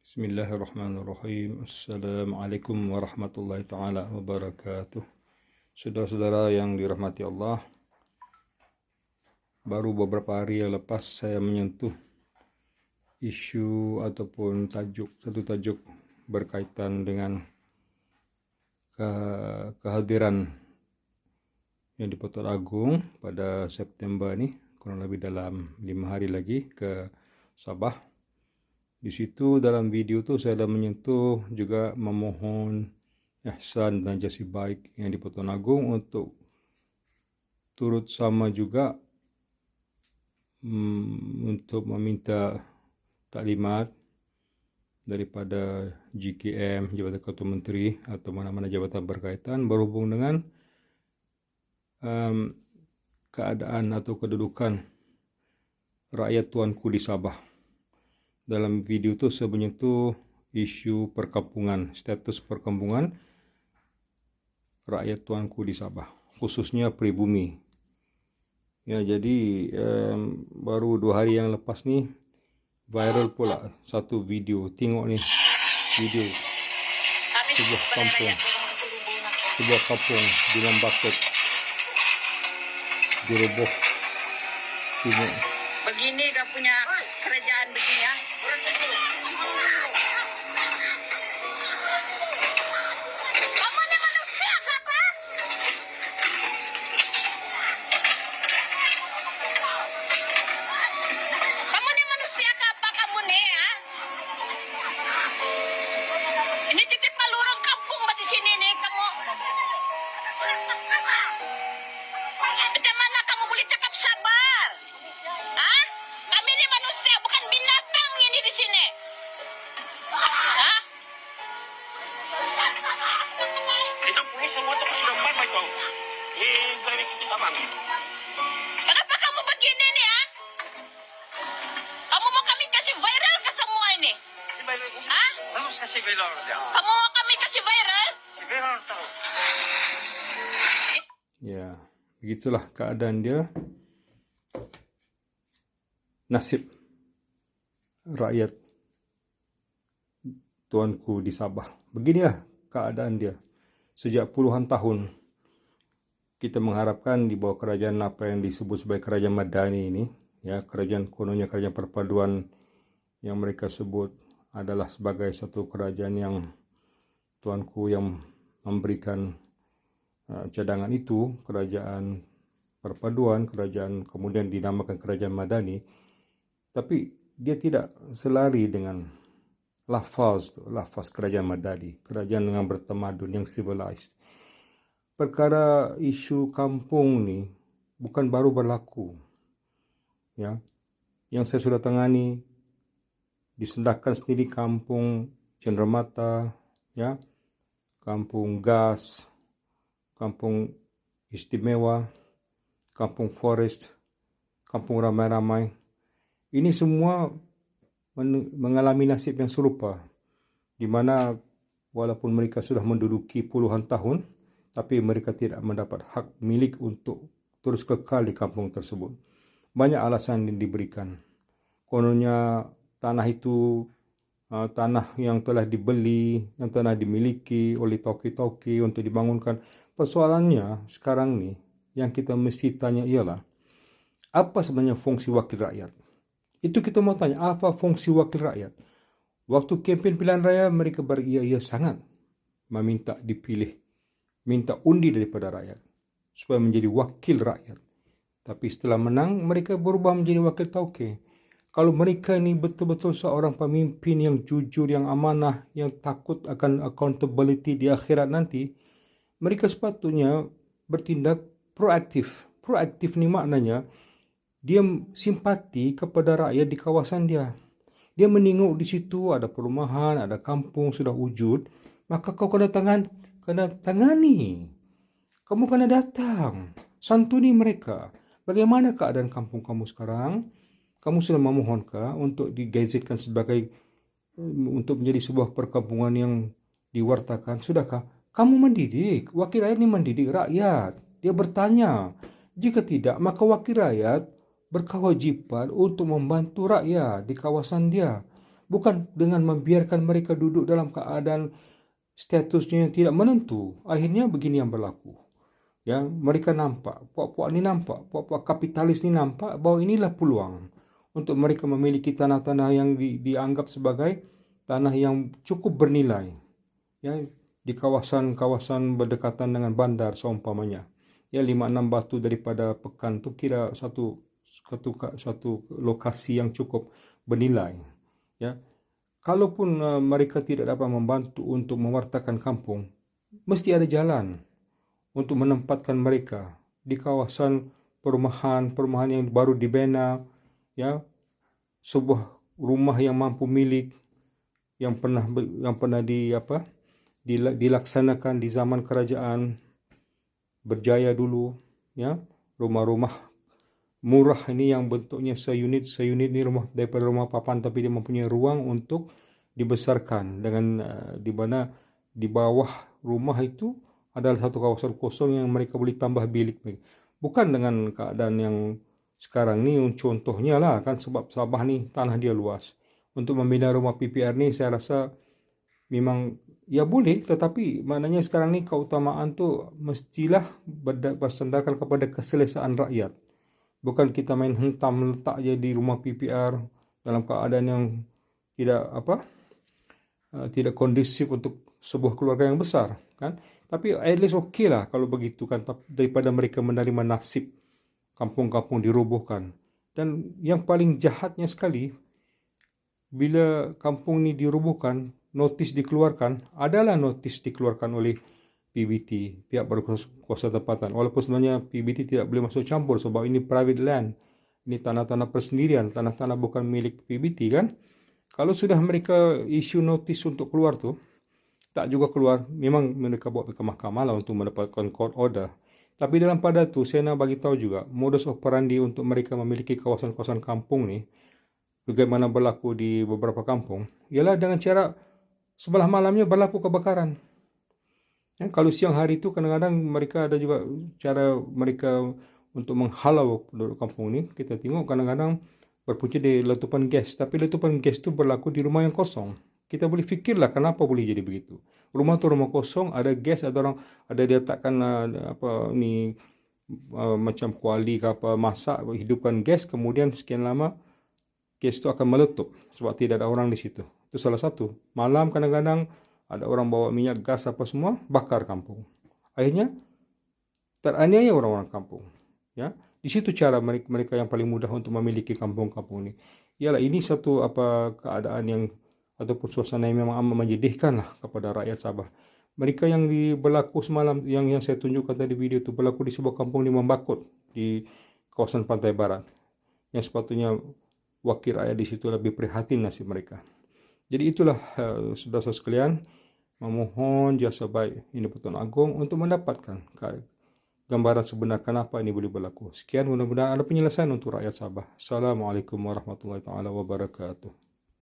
Bismillahirrahmanirrahim. Assalamualaikum warahmatullahi taala wabarakatuh. Saudara-saudara yang dirahmati Allah, baru beberapa hari yang lepas saya menyentuh isu ataupun satu tajuk berkaitan dengan kehadiran yang di Pertuan Agong pada September ini, kurang lebih dalam 5 hari lagi ke Sabah. Di situ dalam video tu saya dah menyentuh juga memohon ihsan dan jasi baik yang di Pertuan Agong untuk turut sama juga untuk meminta taklimat daripada JKM, Jabatan Ketua Menteri atau mana-mana jabatan berkaitan berhubung dengan keadaan atau kedudukan rakyat tuanku di Sabah. Dalam video tu saya menyentuh isu perkampungan, status perkampungan rakyat tuanku di Sabah, khususnya pribumi. Ya, jadi baru 2 hari yang lepas ni viral pula satu video. Tengok ni video sebuah kampung di Lambaket diroboh. Tengok. Begini kau punya kerajaan begini ya. Kamu ni manusia ke apa? Kamu ni manusia ke apa kamu ni ya? Ini titik palurang kampung di sini nih kamu. Macam mana kamu boleh cakap sabar? Hah? Kami ni manusia bukan binatang ini di sini. Hah? Kita pulis semua tu sudah mamai kau. Dari kita bang. Kenapa kamu begini nih ya? Kamu mau kami kasih viral ke semua ini? Hah? Harus kasih viral dia. Kamu mau kami kasih viral? Viral tahu. Ya, begitulah keadaan dia. Nasib rakyat tuanku di Sabah. Beginilah keadaan dia. Sejak puluhan tahun kita mengharapkan di bawah kerajaan apa yang disebut sebagai kerajaan Madani ini, ya, kerajaan kononnya kerajaan perpaduan yang mereka sebut adalah sebagai satu kerajaan yang tuanku yang memberikan cadangan itu, kerajaan perpaduan, kerajaan kemudian dinamakan kerajaan Madani. Tapi dia tidak selari dengan lafaz kerajaan Madani, kerajaan yang bertamadun, yang civilized. Perkara isu kampung ni bukan baru berlaku. Ya. Yang saya sudah tangani disendahkan sendiri kampung Cenderamata, ya, kampung Gas, kampung Istimewa, kampung Forest, kampung Ramai-Ramai. Ini semua mengalami nasib yang serupa, di mana walaupun mereka sudah menduduki puluhan tahun, tapi mereka tidak mendapat hak milik untuk terus kekal di kampung tersebut. Banyak alasan yang diberikan. Kononnya tanah itu tanah yang telah dibeli, yang telah dimiliki oleh toki-toki untuk dibangunkan. Persoalannya sekarang ni yang kita mesti tanya ialah, apa sebenarnya fungsi wakil rakyat? Itu kita mau tanya, apa fungsi wakil rakyat? Waktu kempen pilihan raya mereka beria-ia sangat meminta dipilih, minta undi daripada rakyat supaya menjadi wakil rakyat. Tapi setelah menang mereka berubah menjadi wakil tauke. Kalau mereka ni betul-betul seorang pemimpin yang jujur, yang amanah, yang takut akan accountability di akhirat nanti, mereka sepatutnya bertindak proaktif. Proaktif ni maknanya dia simpati kepada rakyat di kawasan dia. Dia menengok di situ ada perumahan, ada kampung sudah wujud, maka kau kena tangani. Kamu kena datang, santuni mereka. Bagaimana keadaan kampung kamu sekarang? Kamu sudah memohonkah untuk digazetkan sebagai untuk menjadi sebuah perkampungan yang diwartakan? Sudahkah? Kamu mendidik, wakil rakyat ini mendidik rakyat. Dia bertanya. Jika tidak, maka wakil rakyat berkewajiban untuk membantu rakyat di kawasan dia. bukan dengan membiarkan mereka duduk dalam keadaan statusnya yang tidak menentu. Akhirnya begini yang berlaku. Ya, mereka nampak, puak-puak kapitalis ni nampak bahawa inilah peluang untuk mereka memiliki tanah-tanah yang dianggap sebagai tanah yang cukup bernilai. Ya, di kawasan-kawasan berdekatan dengan bandar seumpamanya. Ya, 5-6 batu daripada Pekan tu kira satu lokasi yang cukup bernilai. Ya, kalaupun mereka tidak dapat membantu untuk mewartakan kampung, mesti ada jalan untuk menempatkan mereka di kawasan perumahan yang baru dibina, ya, sebuah rumah yang mampu milik yang pernah dilaksanakan di zaman kerajaan berjaya dulu, ya, rumah-rumah murah ini yang bentuknya seunit ni rumah daripada rumah papan, tapi dia mempunyai ruang untuk dibesarkan dengan di mana di bawah rumah itu adalah satu kawasan kosong yang mereka boleh tambah bilik. Bukan dengan keadaan yang sekarang ni contohnya lah kan, sebab Sabah ni tanah dia luas. Untuk membina rumah PPR ni saya rasa memang ya boleh, tetapi maknanya sekarang ni keutamaan tu mestilah bersandarkan kepada keselesaan rakyat. Bukan kita main hentam letak je di rumah PPR dalam keadaan yang tidak kondusif untuk sebuah keluarga yang besar, kan? Tapi at least okey lah kalau begitu kan, daripada mereka menerima nasib kampung-kampung dirobohkan. Dan yang paling jahatnya sekali, bila kampung ni dirobohkan, notis dikeluarkan oleh PBT, pihak berkuasa tempatan. Walaupun sebenarnya PBT tidak boleh masuk campur sebab ini private land. Ini tanah-tanah persendirian, tanah-tanah bukan milik PBT kan. Kalau sudah mereka isu notis untuk keluar tu, tak juga keluar, memang mereka bawa ke mahkamah lah untuk mendapatkan court order. Tapi dalam pada tu saya nak bagi tahu juga modus operandi untuk mereka memiliki kawasan-kawasan kampung ni, bagaimana berlaku di beberapa kampung, ialah dengan cara sebelah malamnya berlaku kebakaran. Ya, kalau siang hari tu kadang-kadang mereka ada juga cara mereka untuk menghalau penduduk kampung ni. Kita tengok kadang-kadang berpunca dari letupan gas, tapi letupan gas tu berlaku di rumah yang kosong. Kita boleh fikirlah kenapa boleh jadi begitu. Rumah tu rumah kosong, ada gas, ada dia letakkan macam kuali ke apa, masak, hidupkan gas, kemudian sekian lama gas tu akan meletup sebab tidak ada orang di situ. Itu salah satu. Malam kadang-kadang ada orang bawa minyak gas apa semua, bakar kampung. Akhirnya teraniaya orang-orang kampung. Ya, di situ cara mereka yang paling mudah untuk memiliki kampung-kampung ni. Ialah ini satu keadaan yang ataupun suasana yang memang amat menyedihkan lah kepada rakyat Sabah. Mereka yang berlaku semalam, yang saya tunjukkan tadi video tu, berlaku di sebuah kampung di Membakut, di kawasan pantai barat. Yang sepatutnya wakil rakyat di situ lebih prihatin nasib mereka. Jadi itulah saudara-saudara sekalian, memohon jasa baik Ini Pertuan Agong untuk mendapatkan gambaran sebenar kenapa ini boleh berlaku. Sekian, mudah-mudahan ada penyelesaian untuk rakyat Sabah. Assalamualaikum warahmatullahi wabarakatuh.